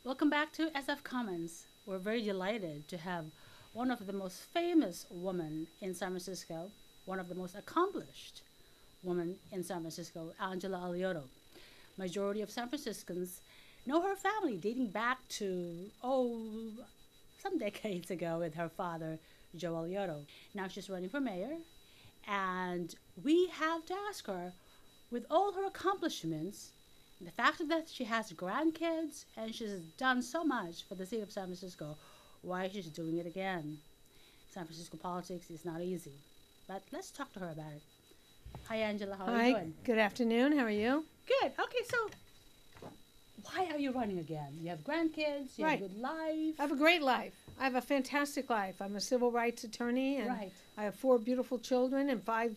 Welcome back to SF Commons. We're very delighted to have one of the most famous women in San Francisco, one of the most accomplished women in San Francisco, Angela Alioto. Majority of San Franciscans know her family dating back to, some decades ago with her father, Joe Alioto. Now she's running for mayor, and we have to ask her, with all her accomplishments, the fact that she has grandkids and she's done so much for the city of San Francisco, why she's doing it again. San Francisco politics is not easy, but let's talk to her about it. Hi, Angela. How are you doing? Good afternoon. How are you? Good. Okay, so why are you running again? You have grandkids. You have a good life. I have a great life. I have a fantastic life. I'm a civil rights attorney, and I have 4 beautiful children and 5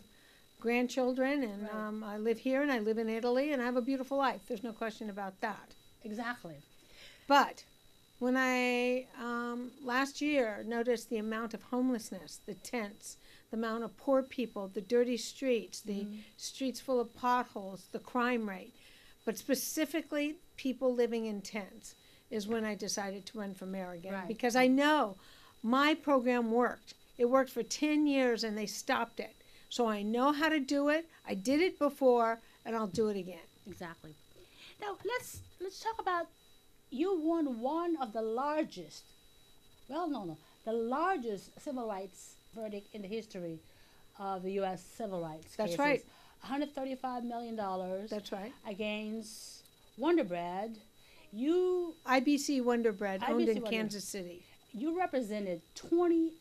grandchildren, and I live here and I live in Italy, and I have a beautiful life. There's no question about that. Exactly. But when I last year noticed the amount of homelessness, the tents, the amount of poor people, the dirty streets, the streets full of potholes, the crime rate, but specifically people living in tents, is when I decided to run for mayor again. Because I know my program worked. It worked for 10 years and they stopped it. So I know how to do it. I did it before, and I'll do it again. Exactly. Now let's talk about, you won one of the largest, the largest civil rights verdict in the history of the U.S. civil rights That's cases. right. $135 million. That's right. Against Wonder Bread. IBC Wonder Bread, owned in Kansas City. You represented 20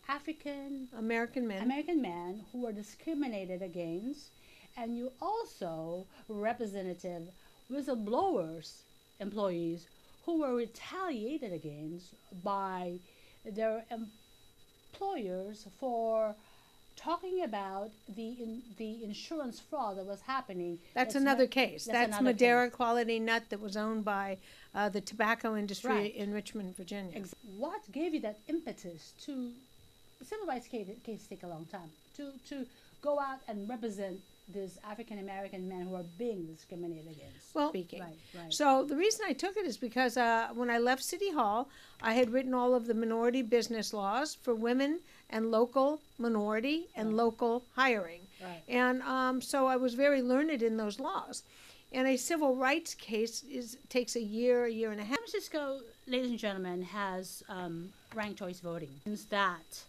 American men who were discriminated against, and you also represented whistleblowers, employees who were retaliated against by their employers for talking about the insurance fraud that was happening. That's another case. That's Madeira Quality Nut that was owned by the tobacco industry in Richmond, Virginia. What gave you that impetus to, the civil rights case take a long time, to go out and represent these African American men who are being discriminated against? Well, so the reason I took it is because when I left City Hall, I had written all of the minority business laws for women and local minority and local hiring. And so I was very learned in those laws. And a civil rights case takes a year and a half. San Francisco, ladies and gentlemen, has ranked choice voting. It means that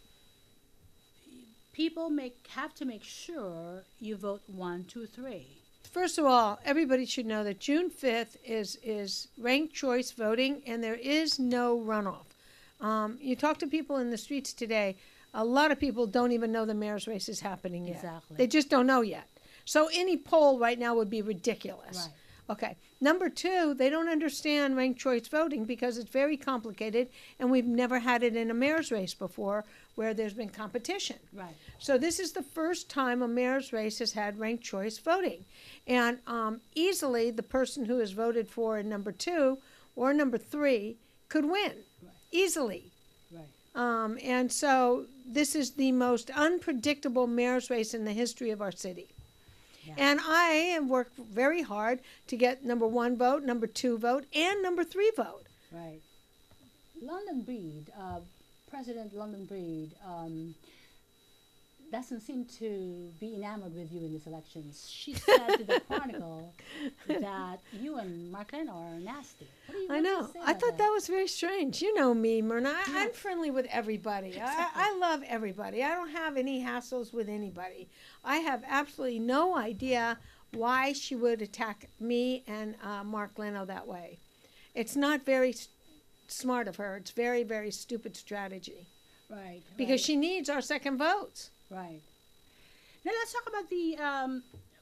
people have to make sure you vote 1, 2, 3. First of all, everybody should know that June 5th is ranked choice voting, and there is no runoff. You talk to people in the streets today, a lot of people don't even know the mayor's race is happening yet. Exactly. They just don't know yet. So any poll right now would be ridiculous. Okay. Number 2, they don't understand ranked choice voting because it's very complicated, and we've never had it in a mayor's race before where there's been competition. So this is the first time a mayor's race has had ranked choice voting. And easily the person who is voted for in number 2 or number 3 could win. Easily. And so this is the most unpredictable mayor's race in the history of our city. And I have worked very hard to get number 1 vote, number 2 vote, and number 3 vote. London Breed, President London Breed, doesn't seem to be enamored with you in these elections. She said to the Chronicle that you and Mark Leno are nasty. I know. I thought that was very strange. You know me, Myrna. I'm friendly with everybody. I love everybody. I don't have any hassles with anybody. I have absolutely no idea why she would attack me and Mark Leno that way. It's not very smart of her. It's very, very stupid strategy. Because she needs our second votes. Now let's talk about the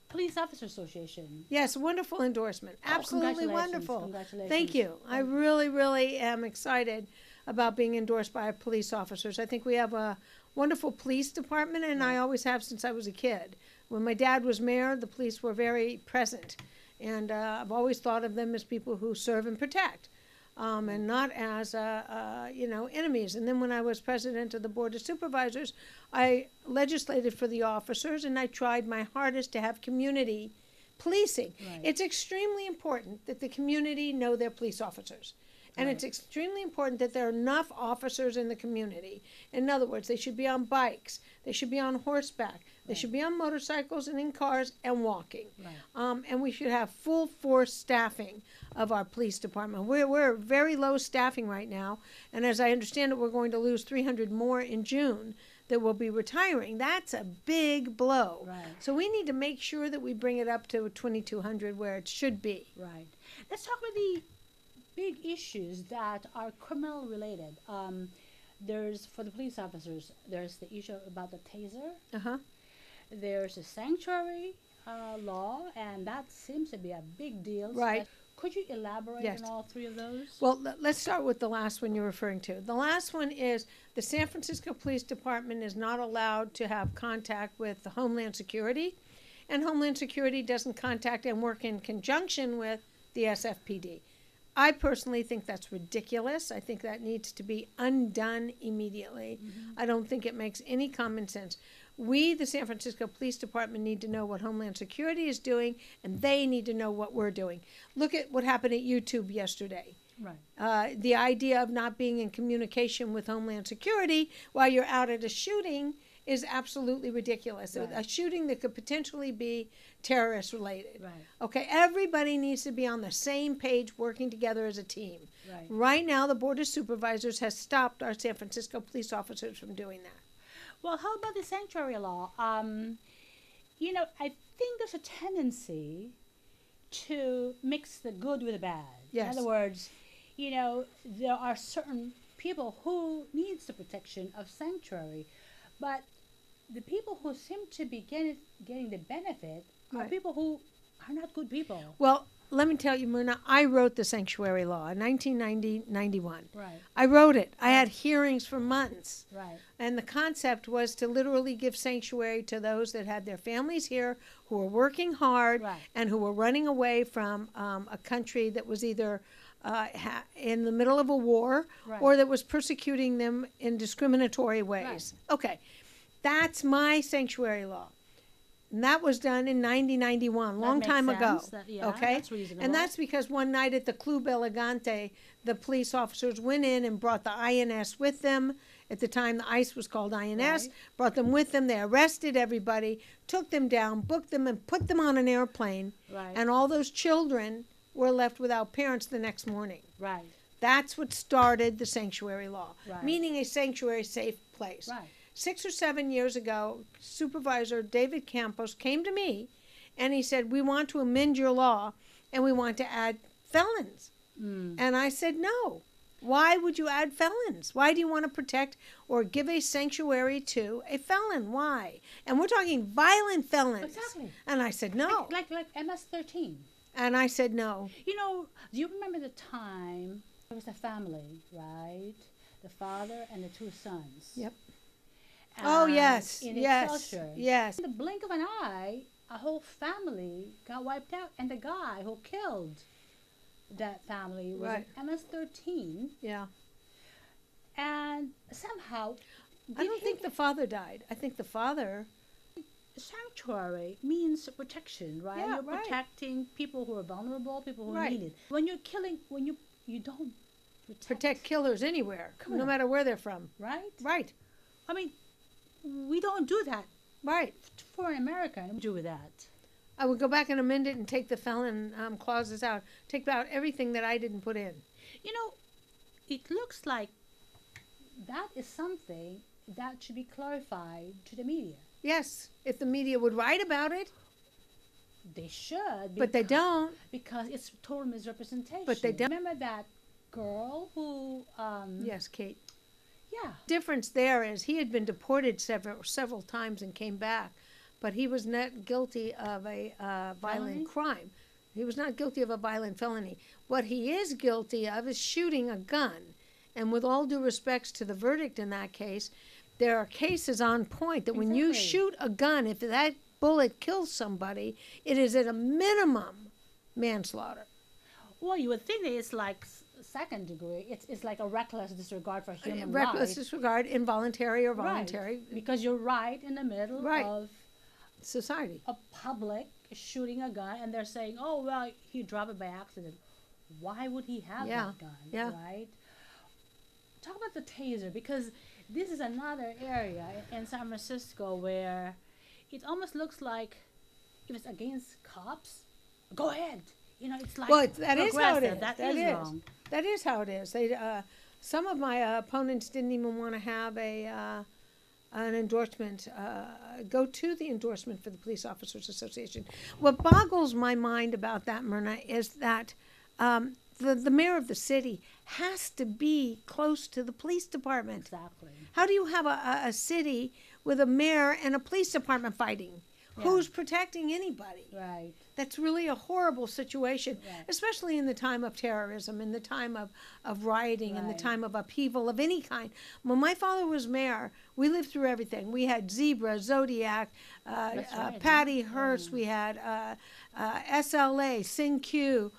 Police Officer Association. Yes, wonderful endorsement. Absolutely wonderful. Congratulations. Thank you. I really, really am excited about being endorsed by police officers. I think we have a wonderful police department, and I always have since I was a kid. When my dad was mayor, the police were very present, and I've always thought of them as people who serve and protect. And not as, enemies. And then when I was president of the Board of Supervisors, I legislated for the officers, and I tried my hardest to have community policing. It's extremely important that the community know their police officers. And Right. it's extremely important that there are enough officers in the community. In other words, they should be on bikes, they should be on horseback, they Right. should be on motorcycles and in cars and walking. Right. And we should have full force staffing of our police department. We're very low staffing right now, and as I understand it, we're going to lose 300 more in June that will be retiring. That's a big blow. Right. So we need to make sure that we bring it up to 2,200 where it should be. Right. Let's talk about the big issues that are criminal related. There's, for the police officers, there's the issue about the taser. Uh-huh. There's a sanctuary law, and that seems to be a big deal. Right. Could you elaborate Yes. on all three of those? Well, let's start with the last one you're referring to. The last one is the San Francisco Police Department is not allowed to have contact with the Homeland Security, and Homeland Security doesn't contact and work in conjunction with the SFPD. I personally think that's ridiculous. I think that needs to be undone immediately. I don't think it makes any common sense. We, the San Francisco Police Department, need to know what Homeland Security is doing, and they need to know what we're doing. Look at what happened at YouTube yesterday. Right. The idea of not being in communication with Homeland Security while you're out at a shooting is absolutely ridiculous. Right. A shooting that could potentially be terrorist related. Right. Okay, everybody needs to be on the same page working together as a team. Right. Right now, the Board of Supervisors has stopped our San Francisco police officers from doing that. Well, how about the sanctuary law? You know, I think there's a tendency to mix the good with the bad. Yes. In other words, you know, there are certain people who needs the protection of sanctuary, but the people who seem to be getting the benefit are Right. people who are not good people. Well, let me tell you, Myrna, I wrote the sanctuary law in 1991. Right. I wrote it. I had hearings for months. Right. And the concept was to literally give sanctuary to those that had their families here, who were working hard, Right. and who were running away from a country that was either in the middle of a war Right. or that was persecuting them in discriminatory ways. Right. Okay, that's my sanctuary law. And that was done in 1991, long makes time ago. sense. Yeah, okay, that's reasonable. and that's because one night at the Club Elegante, the police officers went in and brought the INS with them. At the time, the ICE was called INS. Right. Brought them with them. They arrested everybody, took them down, booked them, and put them on an airplane. Right. And all those children were left without parents the next morning. Right. That's what started the sanctuary law, Right. meaning a sanctuary safe place. Right. 6 or 7 years ago, Supervisor David Campos came to me and he said, "We want to amend your law and we want to add felons." And I said, "No. Why would you add felons? Why do you want to protect or give a sanctuary to a felon? Why?" And we're talking violent felons. Exactly. And I said, "No." Like MS-13. And I said, "No." You know, do you remember the time there was a family, right? The father and the two sons. Yep. Oh, And yes, in yes, Excelsior. yes. In the blink of an eye, a whole family got wiped out, and the guy who killed that family was Right. an MS-13, Yeah. and somehow I don't think the father died. I think the father, sanctuary means protection, right? Yeah, You're right. protecting people who are vulnerable, people who Right. need it. When you're killing, when you don't protect killers anywhere, no Criminal. matter where they're from. right? Right, I mean, we don't do that right. for an American. We do that. I would go back and amend it and take the felon clauses out. Take out everything that I didn't put in. You know, it looks like that is something that should be clarified to the media. Yes, if the media would write about it, They should, but they don't. because it's total misrepresentation. But they don't. Remember that girl who, Yes, Kate. yeah, Difference there is he had been deported several times and came back, but he was not guilty of a Felony? violent crime. He was not guilty of a violent felony. What he is guilty of is shooting a gun. And with all due respects to the verdict in that case, there are cases on point that when you Exactly. shoot a gun, if that bullet kills somebody, it is at a minimum manslaughter. well, you would think that it's like second degree. It's like a reckless disregard for human Reckless life. disregard, involuntary or Right. voluntary Because you're right in the middle Right. of society. a public shooting a gun, and they're saying, "Oh well, he dropped it by accident." why would he have Yeah. that gun, Yeah. right? Talk about the taser, because this is another area in San Francisco where it almost looks like if it's against cops, go ahead. You know, it's like Well, that is how it progressive. is. That is wrong. That is how it is. They, some of my opponents didn't even want to have an endorsement, go to the endorsement for the Police Officers Association. What boggles my mind about that, Myrna, is that the mayor of the city has to be close to the police department. Exactly. How do you have a city with a mayor and a police department fighting? Yeah. Who's protecting anybody? Right. That's really a horrible situation, Right. especially in the time of terrorism, in the time of rioting, in the Right. time of upheaval of any kind. When my father was mayor, we lived through everything. We had Zebra, Zodiac, That's right. Patty Hearst, we had SLA, Sing Q,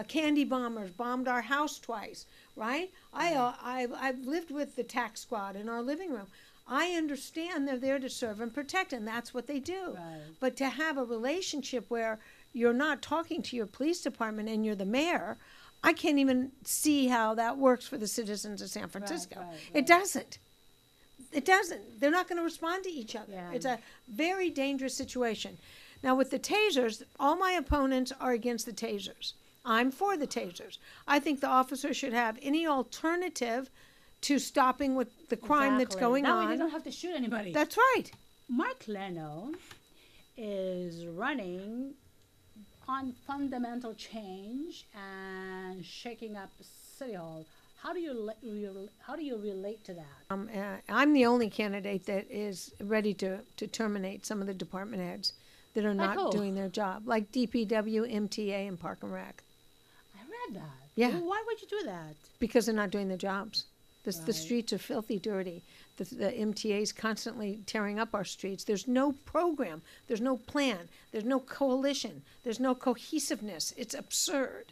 Candy Bombers bombed our house twice, right? I've lived with the tax squad in our living room. I understand they're there to serve and protect, and that's what they do. Right. But to have a relationship where you're not talking to your police department and you're the mayor, I can't even see how that works for the citizens of San Francisco. right, It right. doesn't. It doesn't. They're not going to respond to each other. Yeah. It's a very dangerous situation. Now, with the tasers, all my opponents are against the tasers. I'm for the tasers. I think the officer should have any alternative to stopping with the crime that's Exactly. going that way on. they don't have to shoot anybody. That's right. Mark Leno is running on fundamental change and shaking up City Hall. How do you relate to that? I'm the only candidate that is ready to terminate some of the department heads that are Like not who? doing their job, like DPW, MTA, and Park and Rec, I read that. Yeah. Well, why would you do that? because they're not doing their jobs. The Right. streets are filthy dirty. The MTA is constantly tearing up our streets. There's no program. There's no plan. There's no coalition. There's no cohesiveness. It's absurd.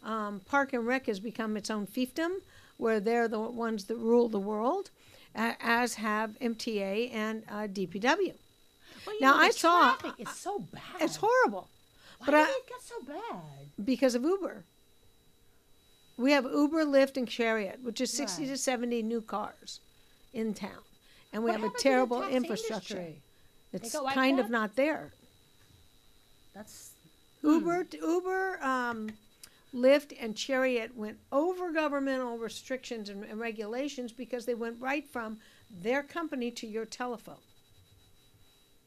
Park and Rec has become its own fiefdom, where they're the ones that rule the world, as have MTA and DPW. Well, you Now, know, the I saw- traffic is so bad. It's horrible. Why but did I- it get so bad? Because of Uber. We have Uber, Lyft, and Chariot, which is 60 Right. to 70 new cars in town. And we What have a happened to the terrible taxi infrastructure. industry? It's got wiped kind of out? not there. That's Uber, Lyft, and Chariot went over governmental restrictions and regulations because they went right from their company to your telephone.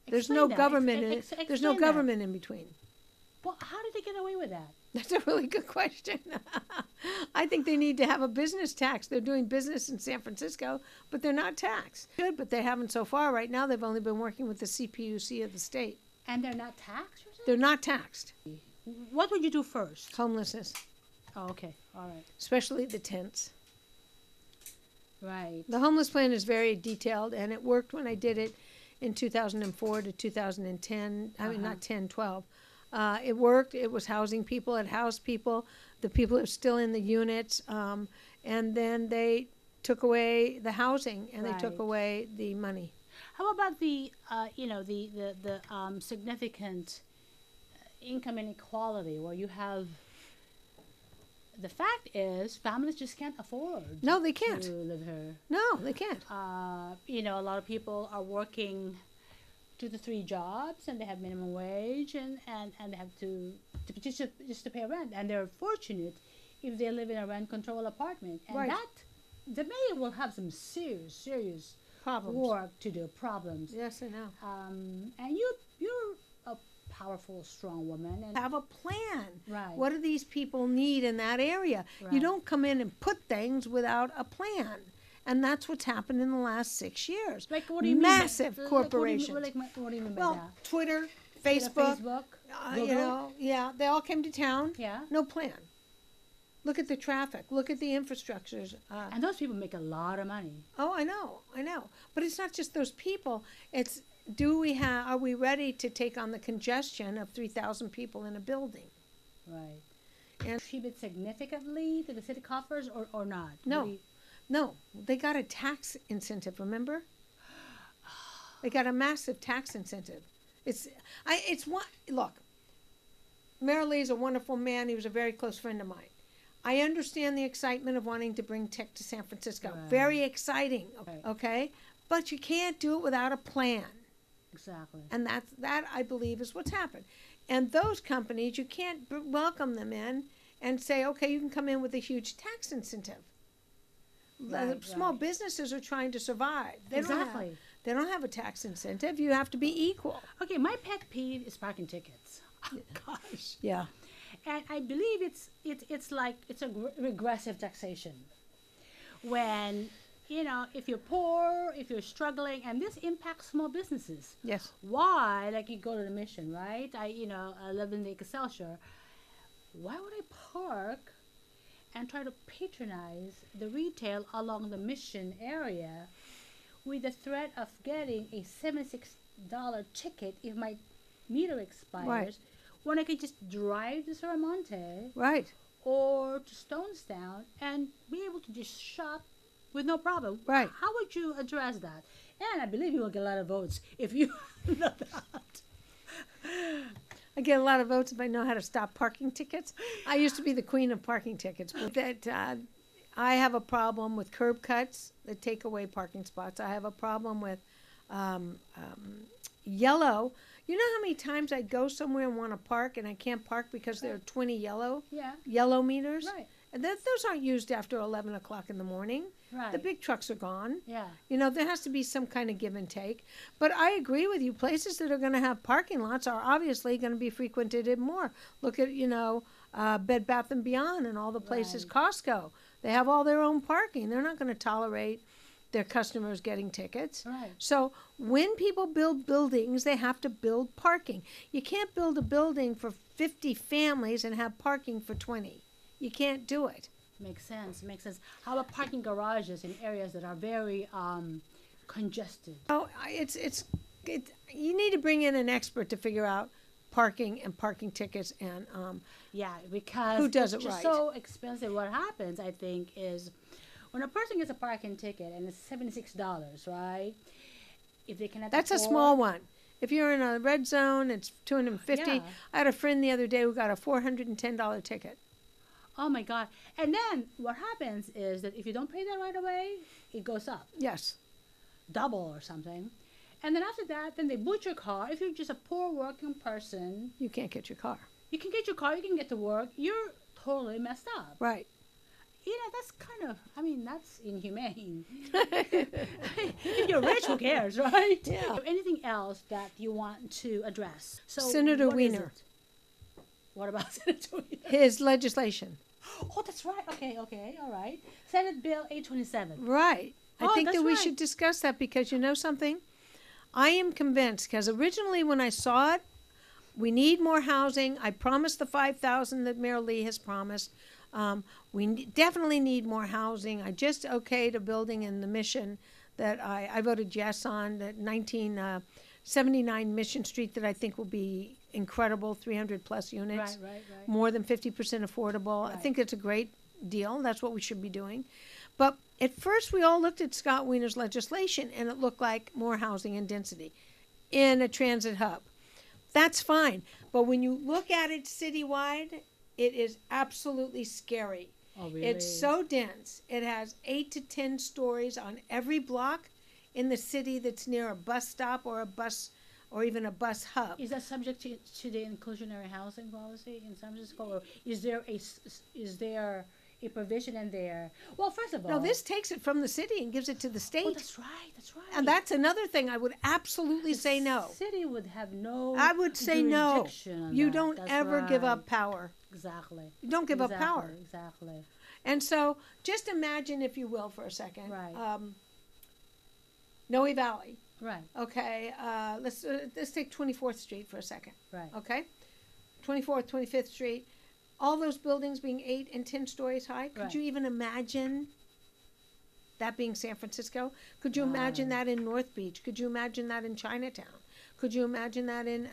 There's Explain no that. government. There's no Explain that. government in between. Well, how did they get away with that? That's a really good question. I think they need to have a business tax. They're doing business in San Francisco, but they're not taxed. Good, but they haven't so far. Right now, they've only been working with the CPUC of the state. And they're not taxed or something? They're not taxed. What would you do first? Homelessness, Oh, okay. All right. especially the tents. Right. The homeless plan is very detailed, and it worked when I did it in 2004 to 2010. I mean, not 10, 12. It worked. It was housing people. It housed people. The people are still in the units. And then they took away the housing, and they took Right. away the money. How about the significant income inequality, where you have the fact is families just can't afford No, they can't. to live here. No, they can't. A lot of people are working 2 to 3 jobs, and they have minimum wage, and they have to just to pay rent, and they're fortunate if they live in a rent control apartment, and Right. that the mayor will have some serious Problems. work to do, problems. Yes, I know. And you're a powerful, strong woman, and Have a plan. Right. What do these people need in that area? You Right. don't come in and put things without a plan. And that's what's happened in the last 6 years. like, what do you mean? Massive Like, corporations. what do you mean by Well, that? Twitter, Twitter, Facebook, Google? yeah, they all came to town. Yeah. No plan. Look at the traffic. Look at the infrastructures. And those people make a lot of money. Oh, I know. But it's not just those people. It's are we ready to take on the congestion of 3,000 people in a building? Right. And- Contribute significantly to the city coffers, or not? No. What do you- No, they got a tax incentive, remember? They got a massive tax incentive. Look, Mayor Lee's a wonderful man. He was a very close friend of mine. I understand the excitement of wanting to bring tech to San Francisco. Right. Very exciting, Right. okay? But you can't do it without a plan. Exactly. And that I believe is what's happened. And those companies, you can't welcome them in and say, okay, you can come in with a huge tax incentive. Right, Small right. businesses are trying to survive. Exactly. They don't have a tax incentive. You have to be equal. Okay, my pet peeve is parking tickets. Oh, gosh. Yeah. And I believe it's like it's a regressive taxation. When, if you're poor, if you're struggling, and this impacts small businesses. Yes. Why? Like you go to the Mission, right? I live in the Excelsior. Why would I park and try to patronize the retail along the Mission area with the threat of getting a $76 ticket if my meter expires, Right. when I could just drive to Saramonte Right. or to Stonestown and be able to just shop with no problem? Right. How would you address that? And I believe you will get a lot of votes if you know that. I get a lot of votes if I know how to stop parking tickets. I used to be the queen of parking tickets, but I have a problem with curb cuts that take away parking spots. I have a problem with yellow. You know how many times I go somewhere and want to park and I can't park because there are 20 Yeah. yellow meters? Right. And those aren't used after 11 o'clock in the morning. Right. The big trucks are gone. Yeah. There has to be some kind of give and take. But I agree with you. Places that are going to have parking lots are obviously going to be frequented more. Look at, Bed Bath & Beyond and all the places, Right. Costco. They have all their own parking. They're not going to tolerate their customers getting tickets. Right. So when people build buildings, they have to build parking. You can't build a building for 50 families and have parking for 20. You can't do it. Makes sense. How about parking garages in areas that are very congested? Oh, you need to bring in an expert to figure out parking and parking tickets and Yeah, because who does it's it just right. so expensive. What happens, I think, is when a person gets a parking ticket and it's $76, right? If they cannot That's a afford, small one. If you're in a red zone, it's $250. Yeah. I had a friend the other day who got a $410 ticket. Oh my God! And then what happens is that if you don't pay that right away, it goes up Yes. double or something. And then after that, then they boot your car. If you're just a poor working person, You can't get your car. you can get your car, you can get to work. You're totally messed up. Right. That's kind of, that's inhumane. If you're rich, who cares, right? Yeah. Anything else that you want to address? So Senator what is Weiner. it? What about Senator Weiner? His legislation. Oh, that's right. Okay, all right. Senate Bill 827. Right. I Oh, think that's that we right. should discuss that because you know something? I am convinced because originally when I saw it, we need more housing. I promised the 5,000 that Mayor Lee has promised. We definitely need more housing. I just okayed a building in the Mission that I voted yes on, that 1979 Mission Street that I think will be incredible, 300 plus units, Right. more than 50% affordable. I Right. think it's a great deal. That's what we should be doing. But at first we all looked at Scott Weiner's legislation and it looked like more housing and density in a transit hub. That's fine. But when you look at it citywide, it is absolutely scary. Oh, really? It's so dense. It has 8 to 10 stories on every block in the city that's near a bus stop or even a bus hub. Is that subject to the inclusionary housing policy in San Francisco, or is there a provision in there? Well, first of all, No, this takes it from the city and gives it to the state. Oh, that's right. And that's another thing I would absolutely say no. City would have no. I would say no. jurisdiction on You that. don't That's ever give up right. power. Exactly. You don't give up power. Exactly. And so just imagine, if you will, for a second, Right. Noe Valley. Right. Okay, let's take 24th Street for a second. Right. Okay, 24th, 25th Street, all those buildings being 8 and 10 stories high. Could Right. you even imagine that being San Francisco? Could you Wow. imagine that in North Beach? Could you imagine that in Chinatown? Could you imagine that in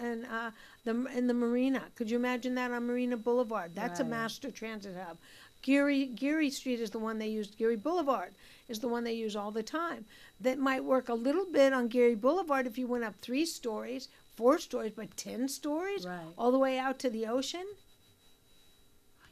the Marina? Could you imagine that on Marina Boulevard? That's a Right. master transit hub. Geary Street is the one they use. Geary Boulevard is the one they use all the time. That might work a little bit on Geary Boulevard if you went up 3 stories, 4 stories, but 10 stories Right. all the way out to the ocean.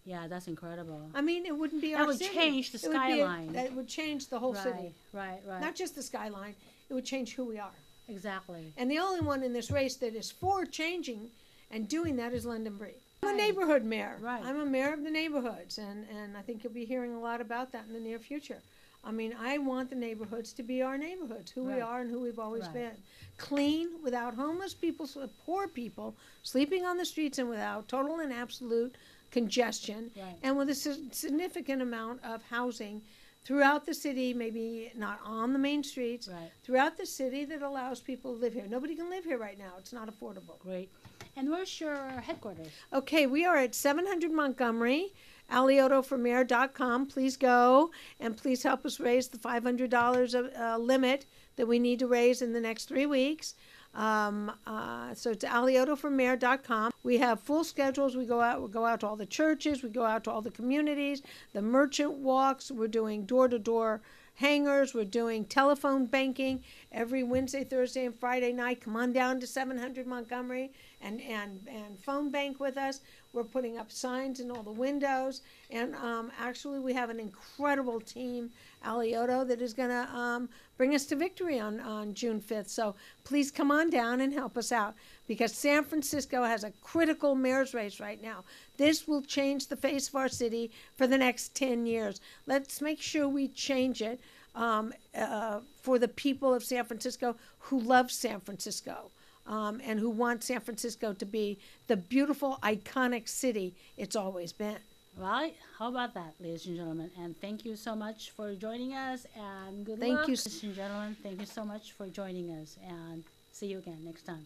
Yeah, that's incredible. I mean, it wouldn't be That our would city. change the It would be skyline. that would change the whole city. Right. Not just the skyline. It would change who we are. Exactly. And the only one in this race that is for changing and doing that is London Breed. I'm a Right. neighborhood mayor. Right. I'm a mayor of the neighborhoods, and I think you'll be hearing a lot about that in the near future. I mean, I want the neighborhoods to be our neighborhoods, who we Right. are and who we've always Right. been. Clean, without homeless people, poor people sleeping on the streets, and without total and absolute congestion, Right. and with a significant amount of housing throughout the city, maybe not on the main streets, Right. throughout the city that allows people to live here. Nobody can live here right now. It's not affordable. Great. And where's your headquarters? Okay, we are at 700 Montgomery, aliotoformayor.com. Please go and please help us raise the $500 limit that we need to raise in the next 3 weeks. So it's aliotoformayor.com. We have full schedules. We go out to all the churches. We go out to all the communities, the merchant walks. We're doing door-to-door hangers. We're doing telephone banking every Wednesday, Thursday, and Friday night. Come on down to 700 Montgomery and phone bank with us. We're putting up signs in all the windows. And actually, we have an incredible team, Alioto, that is going to bring us to victory on June 5th. So please come on down and help us out, because San Francisco has a critical mayor's race right now. This will change the face of our city for the next 10 years. Let's make sure we change it for the people of San Francisco who love San Francisco. And who want San Francisco to be the beautiful, iconic city it's always been. Right? How about that, ladies and gentlemen? And thank you so much for joining us, and good Thank luck. you. Ladies and gentlemen, thank you so much for joining us, and see you again next time.